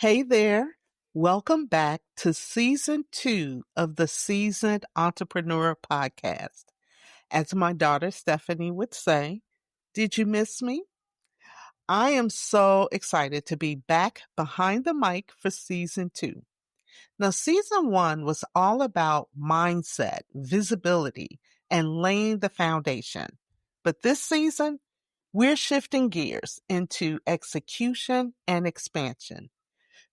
Hey there. Welcome back to season 2 of the Seasoned Entrepreneur podcast. As my daughter Stephanie would say, did you miss me? I am so excited to be back behind the mic for season 2. Now, season 1 was all about mindset, visibility, and laying the foundation. But this season, we're shifting gears into execution and expansion.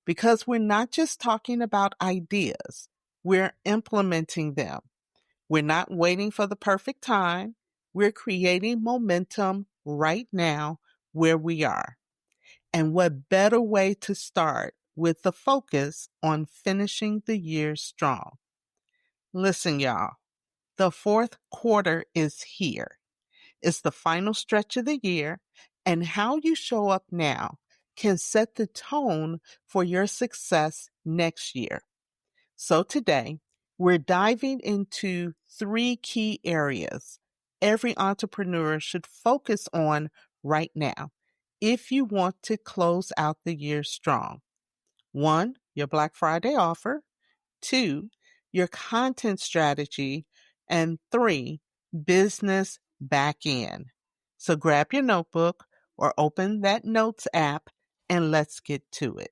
Because we're not just talking about ideas, we're implementing them. We're not waiting for the perfect time. We're creating momentum right now where we are. And what better way to start with the focus on finishing the year strong? Listen, y'all, the fourth quarter is here. It's the final stretch of the year, and how you show up now can set the tone for your success next year. So today, we're diving into 3 key areas every entrepreneur should focus on right now if you want to close out the year strong. 1, your Black Friday offer. 2, your content strategy. And 3, business backend. So grab your notebook or open that notes app and let's get to it.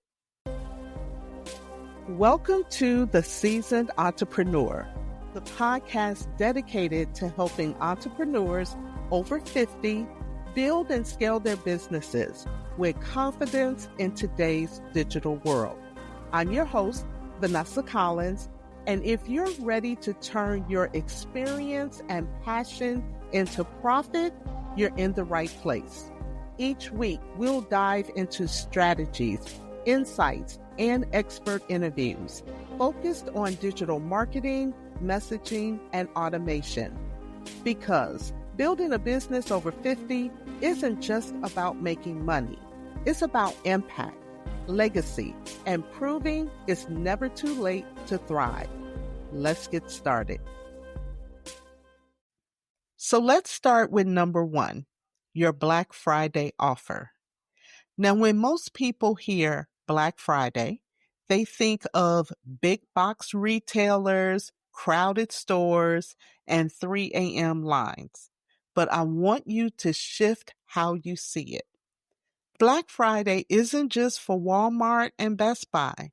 Welcome to The Seasoned Entrepreneur, the podcast dedicated to helping entrepreneurs over 50 build and scale their businesses with confidence in today's digital world. I'm your host, Vanessa Collins, and if you're ready to turn your experience and passion into profit, you're in the right place. Each week, we'll dive into strategies, insights, and expert interviews focused on digital marketing, messaging, and automation. Because building a business over 50 isn't just about making money. It's about impact, legacy, and proving it's never too late to thrive. Let's get started. So let's start with number 1, your Black Friday offer. Now, when most people hear Black Friday, they think of big box retailers, crowded stores, and 3 a.m. lines. But I want you to shift how you see it. Black Friday isn't just for Walmart and Best Buy.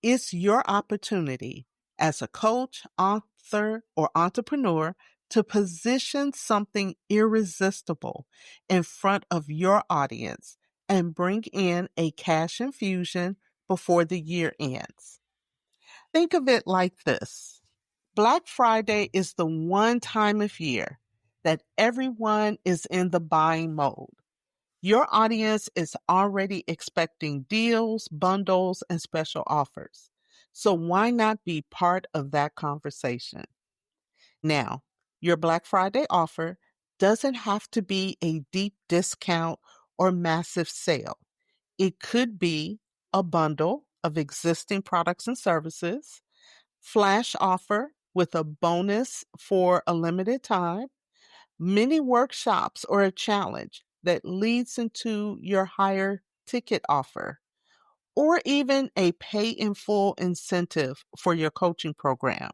It's your opportunity as a coach, author, or entrepreneur to position something irresistible in front of your audience and bring in a cash infusion before the year ends. Think of it like this. Black Friday is the one time of year that everyone is in the buying mode. Your audience is already expecting deals, bundles, and special offers. So why not be part of that conversation? Now, your Black Friday offer doesn't have to be a deep discount or massive sale. It could be a bundle of existing products and services, flash offer with a bonus for a limited time, mini workshops or a challenge that leads into your higher ticket offer, or even a pay in full incentive for your coaching program.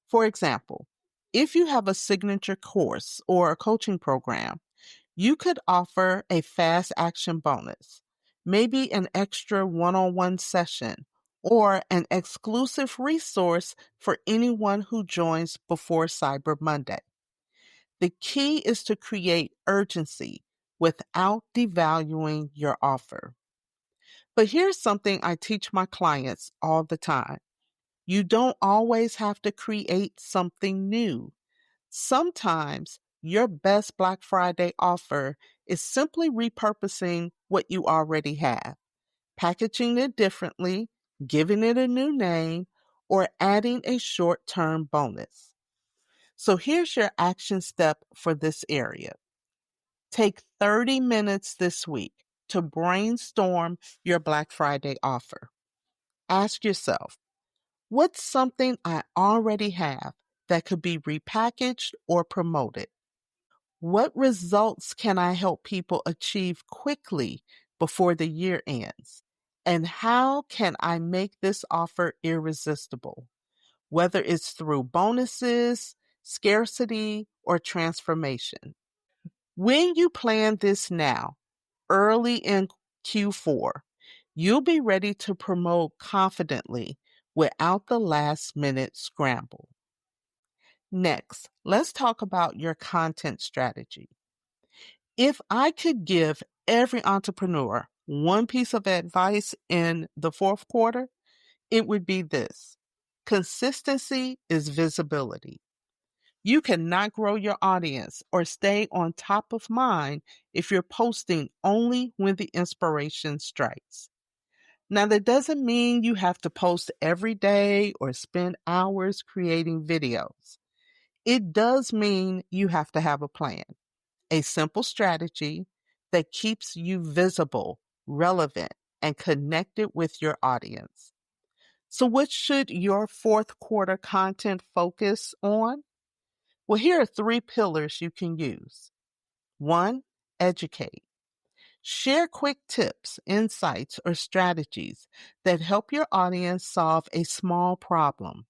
For example, if you have a signature course or a coaching program, you could offer a fast action bonus, maybe an extra one-on-one session, or an exclusive resource for anyone who joins before Cyber Monday. The key is to create urgency without devaluing your offer. But here's something I teach my clients all the time. You don't always have to create something new. Sometimes your best Black Friday offer is simply repurposing what you already have, packaging it differently, giving it a new name, or adding a short-term bonus. So here's your action step for this area. Take 30 minutes this week to brainstorm your Black Friday offer. Ask yourself, what's something I already have that could be repackaged or promoted? What results can I help people achieve quickly before the year ends? And how can I make this offer irresistible? Whether it's through bonuses, scarcity, or transformation. When you plan this now, early in Q4, you'll be ready to promote confidently without the last minute scramble. Next, let's talk about your content strategy. If I could give every entrepreneur one piece of advice in the fourth quarter, it would be this. Consistency is visibility. You cannot grow your audience or stay on top of mind if you're posting only when the inspiration strikes. Now, that doesn't mean you have to post every day or spend hours creating videos. It does mean you have to have a plan, a simple strategy that keeps you visible, relevant, and connected with your audience. So, what should your fourth quarter content focus on? Well, here are 3 pillars you can use. 1, educate. Share quick tips, insights, or strategies that help your audience solve a small problem.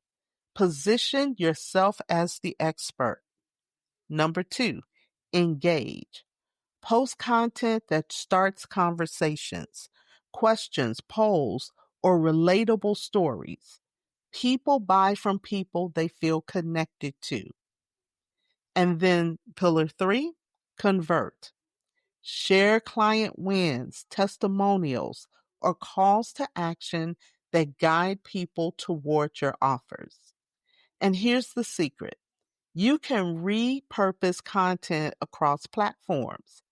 Position yourself as the expert. Number 2, engage. Post content that starts conversations, questions, polls, or relatable stories. People buy from people they feel connected to. And then pillar 3, convert. Share client wins, testimonials, or calls to action that guide people toward your offers. And here's the secret. You can repurpose content across platforms.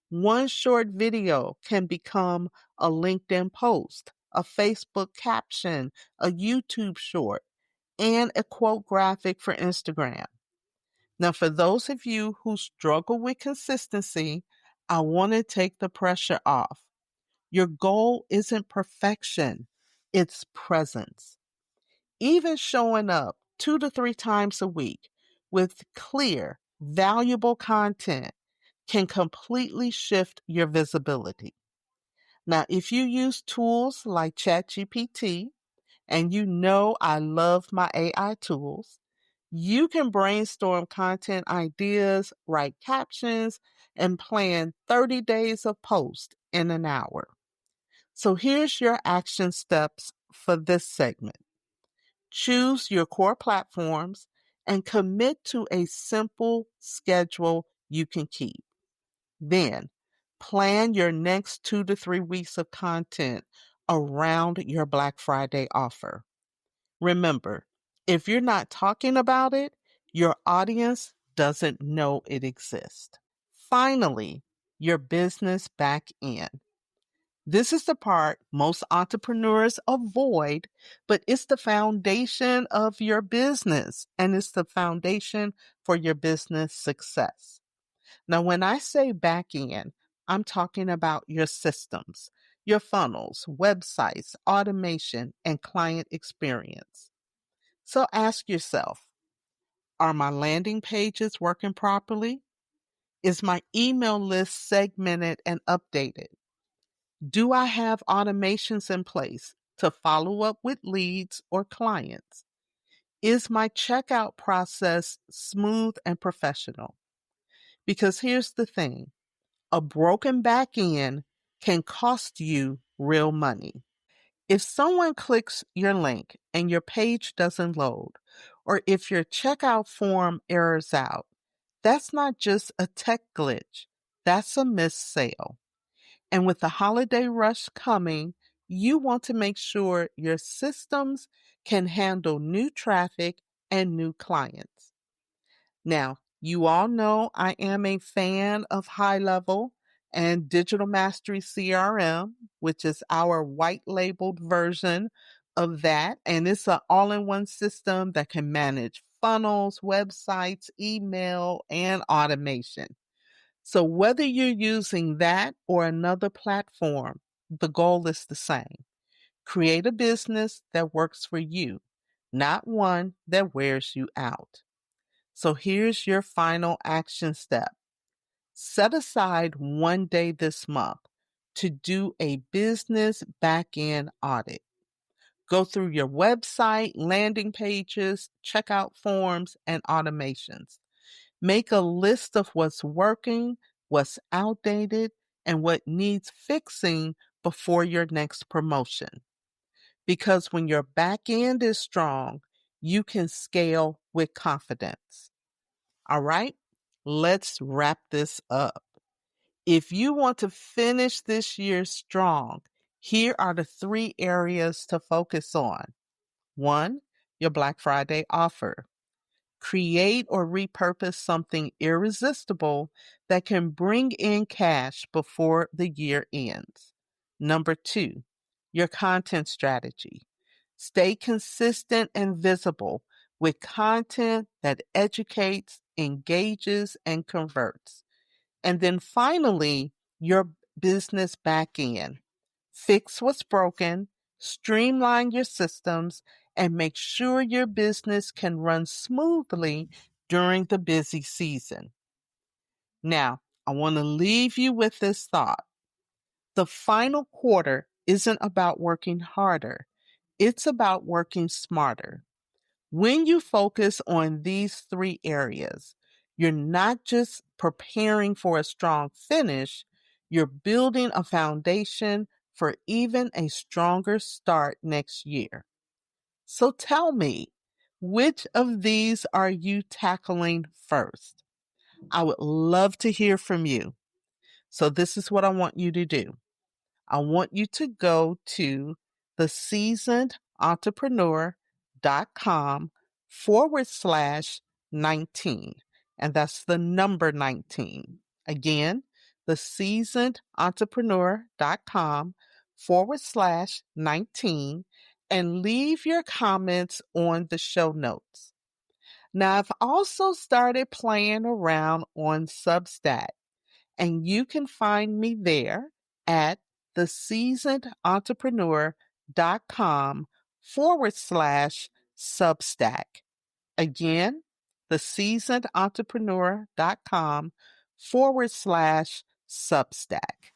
One short video can become a LinkedIn post, a Facebook caption, a YouTube short, and a quote graphic for Instagram. Now, for those of you who struggle with consistency, I want to take the pressure off. Your goal isn't perfection, it's presence. Even showing up 2 to 3 times a week with clear, valuable content can completely shift your visibility. Now, if you use tools like ChatGPT, and you know I love my AI tools, you can brainstorm content ideas, write captions, and plan 30 days of post in an hour. So here's your action steps for this segment. Choose your core platforms and commit to a simple schedule you can keep. Then, plan your next 2 to 3 weeks of content around your Black Friday offer. Remember, if you're not talking about it, your audience doesn't know it exists. Finally, your business back end. This is the part most entrepreneurs avoid, but it's the foundation of your business and it's the foundation for your business success. Now, when I say back end, I'm talking about your systems, your funnels, websites, automation, and client experience. So ask yourself, are my landing pages working properly? Is my email list segmented and updated? Do I have automations in place to follow up with leads or clients? Is my checkout process smooth and professional? Because here's the thing, a broken back end can cost you real money. If someone clicks your link and your page doesn't load, or if your checkout form errors out, that's not just a tech glitch, that's a missed sale. And with the holiday rush coming, you want to make sure your systems can handle new traffic and new clients. Now, you all know I am a fan of High Level and Digital Mastery CRM, which is our white labeled version of that. And it's an all in one system that can manage funnels, websites, email, and automation. So whether you're using that or another platform, the goal is the same. Create a business that works for you, not one that wears you out. So here's your final action step. Set aside one day this month to do a business backend audit. Go through your website, landing pages, checkout forms, and automations. Make a list of what's working, what's outdated, and what needs fixing before your next promotion. Because when your back end is strong, you can scale with confidence. All right, let's wrap this up. If you want to finish this year strong, here are the 3 areas to focus on. 1, your Black Friday offer. Create or repurpose something irresistible that can bring in cash before the year ends. Number 2, your content strategy. Stay consistent and visible with content that educates, engages, and converts. And then finally, your business backend. Fix what's broken, streamline your systems, and make sure your business can run smoothly during the busy season. Now, I want to leave you with this thought. The final quarter isn't about working harder. It's about working smarter. When you focus on these 3 areas, you're not just preparing for a strong finish, you're building a foundation for even a stronger start next year. So tell me, which of these are you tackling first? I would love to hear from you. So this is what I want you to do. I want you to go to theseasonedentrepreneur.com/19. And that's the number 19. Again, theseasonedentrepreneur.com/19 and leave your comments on the show notes. Now, I've also started playing around on Substack, and you can find me there at theseasonedentrepreneur.com/Substack. Again, theseasonedentrepreneur.com/Substack.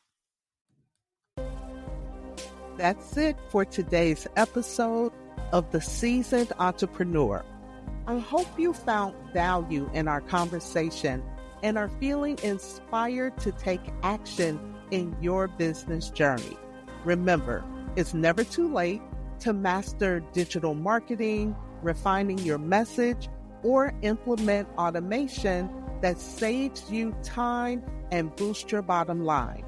That's it for today's episode of The Seasoned Entrepreneur. I hope you found value in our conversation and are feeling inspired to take action in your business journey. Remember, it's never too late to master digital marketing, refining your message, or implement automation that saves you time and boosts your bottom line.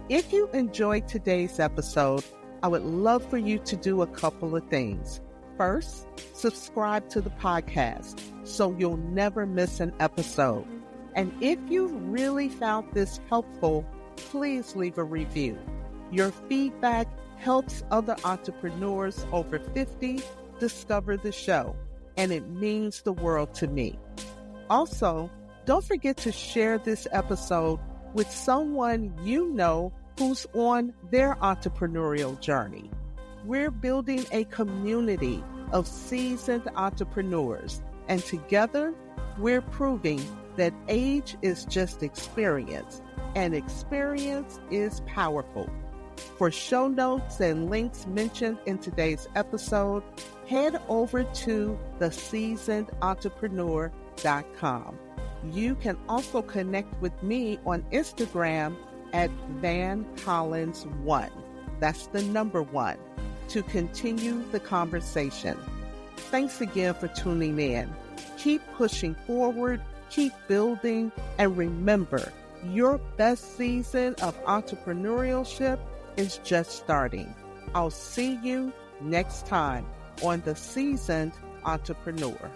If you enjoyed today's episode, I would love for you to do a couple of things. First, subscribe to the podcast so you'll never miss an episode. And if you really found this helpful, please leave a review. Your feedback helps other entrepreneurs over 50 discover the show, and it means the world to me. Also, don't forget to share this episode with someone you know who's on their entrepreneurial journey. We're building a community of seasoned entrepreneurs, and together we're proving that age is just experience, and experience is powerful. For show notes and links mentioned in today's episode, head over to theseasonedentrepreneur.com. You can also connect with me on Instagram at vancollins1. That's the number 1 to continue the conversation. Thanks again for tuning in. Keep pushing forward, keep building, and remember, your best season of entrepreneurship is just starting. I'll see you next time on The Seasoned Entrepreneur.